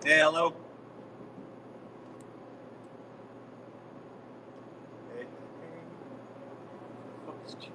Hey, hello. Hey, hey. Fuck is chat?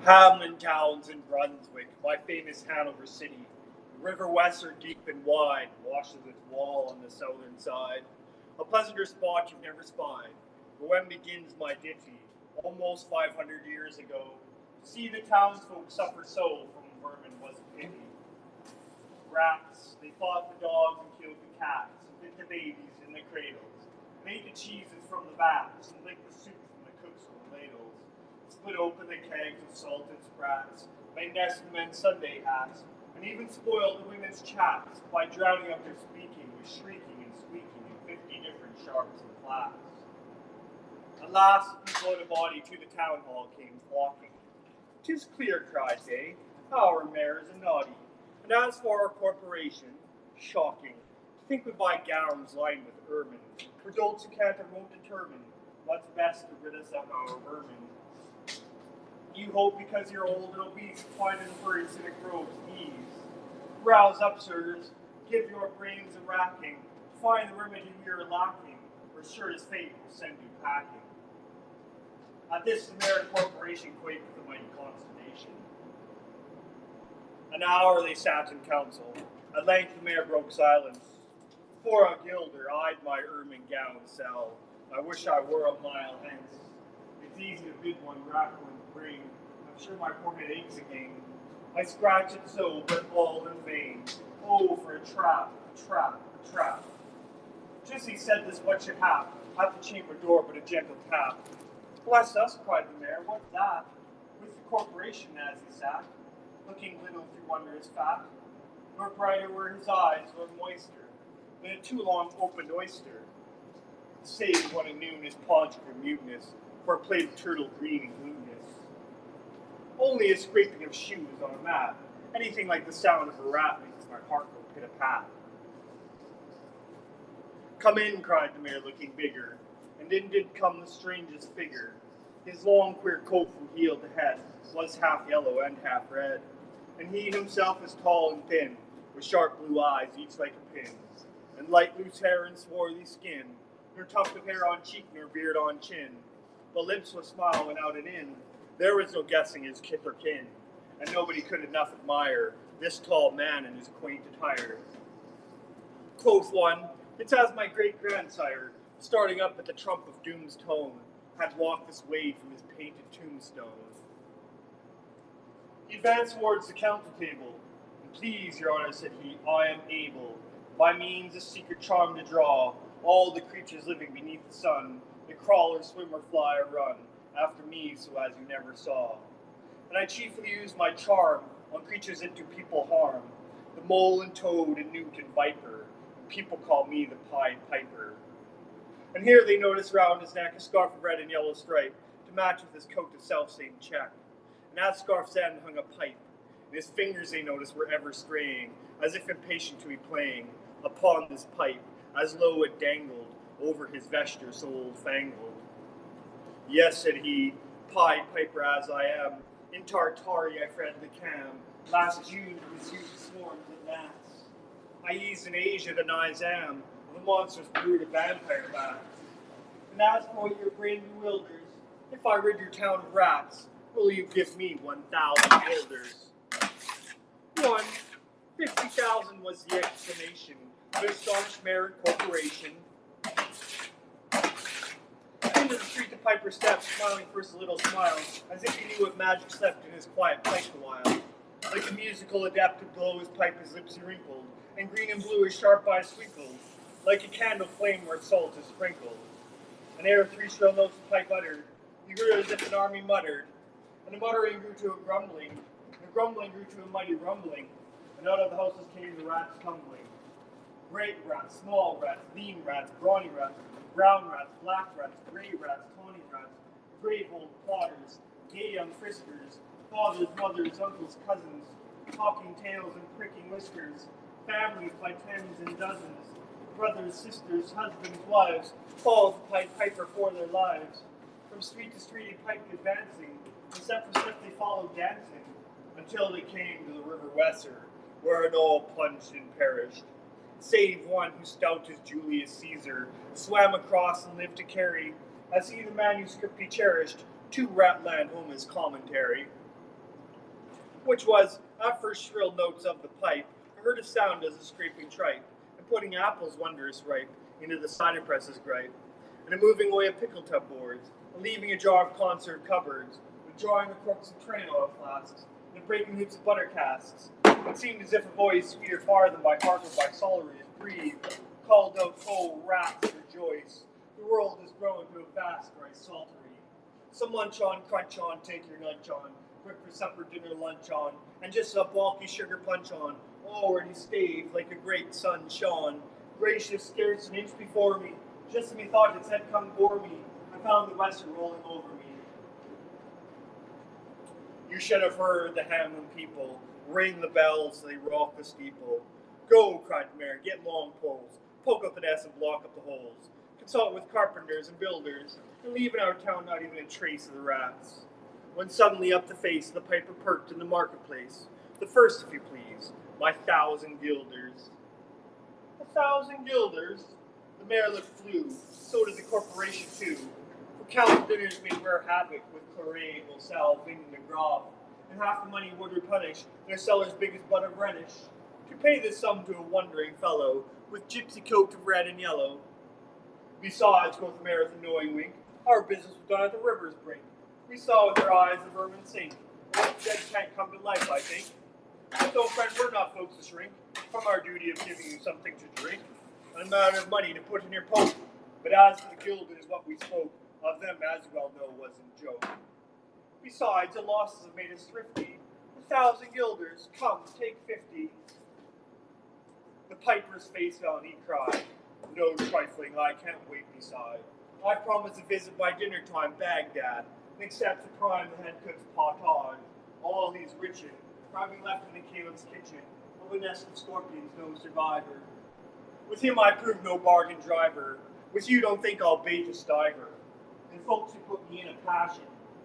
Hamlin Towns in Brunswick, my famous Hanover city. The River Weser, deep and wide, washes its wall on the southern side. A pleasanter spot you've never spied. But when begins my ditty, almost 500 years ago, to see the townsfolk suffer so from vermin was a pity. Rats, they fought the dogs and killed the cats, and bit the babies in the cradles, made the cheeses from the vats, and licked the soup from the cooks' old ladles, split open the kegs of salted sprats, made nest men's Sunday hats, and even spoiled the women's chats by drowning out their speaking with shrieking and squeaking in 50 different sharps and flats. At last, before the body to the town hall came walking. "'Tis clear," cried they, "our mayor's a naughty, and as for our corporation, Shocking. To think we buy gowns lined with ermine, for dolts who can't or won't determine what's best to rid us of our vermin. You hope because you're old and obese to find in the furry cynic robes ease. Rouse up, sirs, give your brains a racking, to find the remedy we are lacking, or sure as fate will send you packing. At this, the mayor and corporation quaked with a mighty consternation. An hour they sat in council. At length the mayor broke silence. For a guilder, I'd my ermine gown sell. I wish I were a mile hence. It's easy to bid one, rack one, bring. I'm sure my poor head aches again. I scratch it so, but all in vain. Oh, for a trap, a trap, a trap. Just he said this, what should hap? At the chamber door, but a gentle tap. Bless us, cried the mayor, what's that? With the corporation as he sat, looking little through wondrous fat, nor brighter were his eyes, nor moister, than a too long opened oyster. Save one at noon his paunch for muteness, for a plate of turtle green and gluteness. Only a scraping of shoes on a mat, anything like the sound of a rat makes my heart go pit-a-pat. Come in, cried the mayor, looking bigger, and in did come the strangest figure. His long, queer coat from heel to head was half yellow and half red, and he himself is tall and thin, with sharp blue eyes, each like a pin, and light loose hair and swarthy skin, nor tuft of hair on cheek, nor beard on chin, but lips with smile went out and in. There was no guessing his kith or kin, and nobody could enough admire this tall man in his quaint attire. Quoth one, it's as my great-grandsire, starting up at the trump of doom's tone, had walked this way from his painted tombstone. He advanced towards the council table, and please, your honour, said he, I am able, by means of secret charm to draw, all the creatures living beneath the sun, that crawl or swim or fly or run, after me so as you never saw. And I chiefly use my charm on creatures that do people harm, the mole and toad and newt and viper, and people call me the Pied Piper. And here they noticed round his neck a scarf of red and yellow stripe, to match with his coat of self-same check. And at scarf's end hung a pipe, and his fingers they noticed were ever straying, as if impatient to be playing, upon this pipe, as low it dangled, over his vesture so old-fangled. Yes, said he, Pied Piper as I am, in Tartary I fed the cam, last June was huge swarms of gnats. I eased in Asia the Nizam, the monstrous brood of vampire bats. And as for your brain bewilders, if I rid your town of rats, will you give me 1,000 guilders? 50,000 was the exclamation of the astonished mayor and corporation. Into the street the piper stepped, smiling first a little smile, as if he knew what magic slept in his quiet pipe a while. Like a musical adept to blow his pipe, his lips he wrinkled, and green and blue his sharp eyes twinkled, like a candle flame where salt is sprinkled. And ere 3 shrill notes the pipe uttered, you heard as if an army muttered, and the muttering grew to a grumbling, and the grumbling grew to a mighty rumbling, and out of the houses came the rats tumbling. Great rats, small rats, lean rats, brawny rats, brown rats, black rats, gray rats, tawny rats, brave old plotters, gay young friskers, fathers, mothers, uncles, cousins, talking tails and pricking whiskers, families by tens and dozens, brothers, sisters, husbands, wives, falls the Pied Piper for their lives. From street to street he piped advancing, and step for step they followed dancing, until they came to the river Weser, where an all plunged and perished. Save one who stout as Julius Caesar, swam across and lived to carry, as he the manuscript he cherished, to Ratland home his commentary. Which was, at first shrill notes of the pipe, heard a sound as a scraping tripe, and putting apples wondrous ripe into the cider presses gripe, and a moving away of pickle tub boards, and leaving a jar of conserve cupboards, with drawing the corks of train oil flasks, and breaking heaps of butter casks. It seemed as if a voice, sweeter far than by harp or by psalteries, breathed, called out, oh, rats, rejoice, the world has grown to a vast rice saltery. Some lunch on, crunch on, take your lunch on, breakfast, supper, dinner, lunch on, and just a bulky sugar punch on, already staved like a great sun shone, gracious scarce an inch before me, just as me thought its head come bore me, I found the Weser rolling over me. You should have heard the Hamlin people ring the bells, they rock the steeple. Go, cried the mayor, get long poles, poke up the nest and block up the holes. Consult with carpenters and builders, and leave in our town not even a trace of the rats. When suddenly up the face of the piper perked in the marketplace, the first, if you please, my 1,000 guilders. 1,000 guilders? The mayor looked flew, so did the corporation too. For Count dinners may wear havoc with Claret, LaSalle, Vingen, and Grave, and half the money would replenish their cellar's biggest butt of Rhenish. To pay this sum to a wondering fellow, with gypsy coat of red and yellow. Besides, quoth the mayor with a knowing wink, our business was done at the river's brink. We saw with our eyes the vermin sink. Dead can't come to life, I think. But though, friend, we're not folks to shrink from our duty of giving you something to drink, an amount of money to put in your poke. But as for the gilded, is what we spoke of them, as you well know, wasn't joke. Besides, the losses have made us thrifty. 1,000 guilders, come, take 50. The piper's face fell, and he cried, no trifling, I can't wait beside. I promised to visit by dinner time Baghdad, and accept the prime the head cook's pottage. All he's rich in, for having left in the caliph's kitchen, of a nest of scorpions no survivor. With him I prove no bargain driver, with you don't think I'll bait a stiver. And folks who put me in a passion,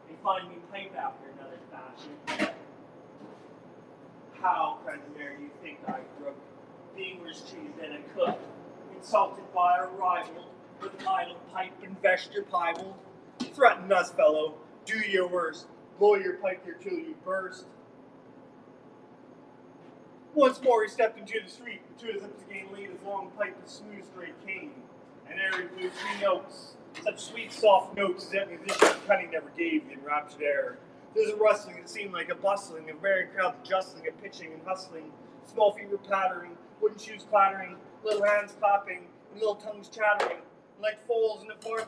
and find me pipe after another fashion. How, cried the mayor, you think I broke the English cheese and a cook, insulted by a rival, with idle pipe and vesture piebald? Threaten us, fellow, do your worst, blow your pipe here till you burst. Once more he stepped into the street, and to his lips again laid his long pipe with smooth straight cane, and ere he blew 3 notes, such sweet soft notes as that musician cunning never gave the enraptured air. There was a rustling that seemed like a bustling, of merry crowds justling and pitching and hustling, small feet were pattering, wooden shoes clattering, little hands clapping, and little tongues chattering, like foals in a forest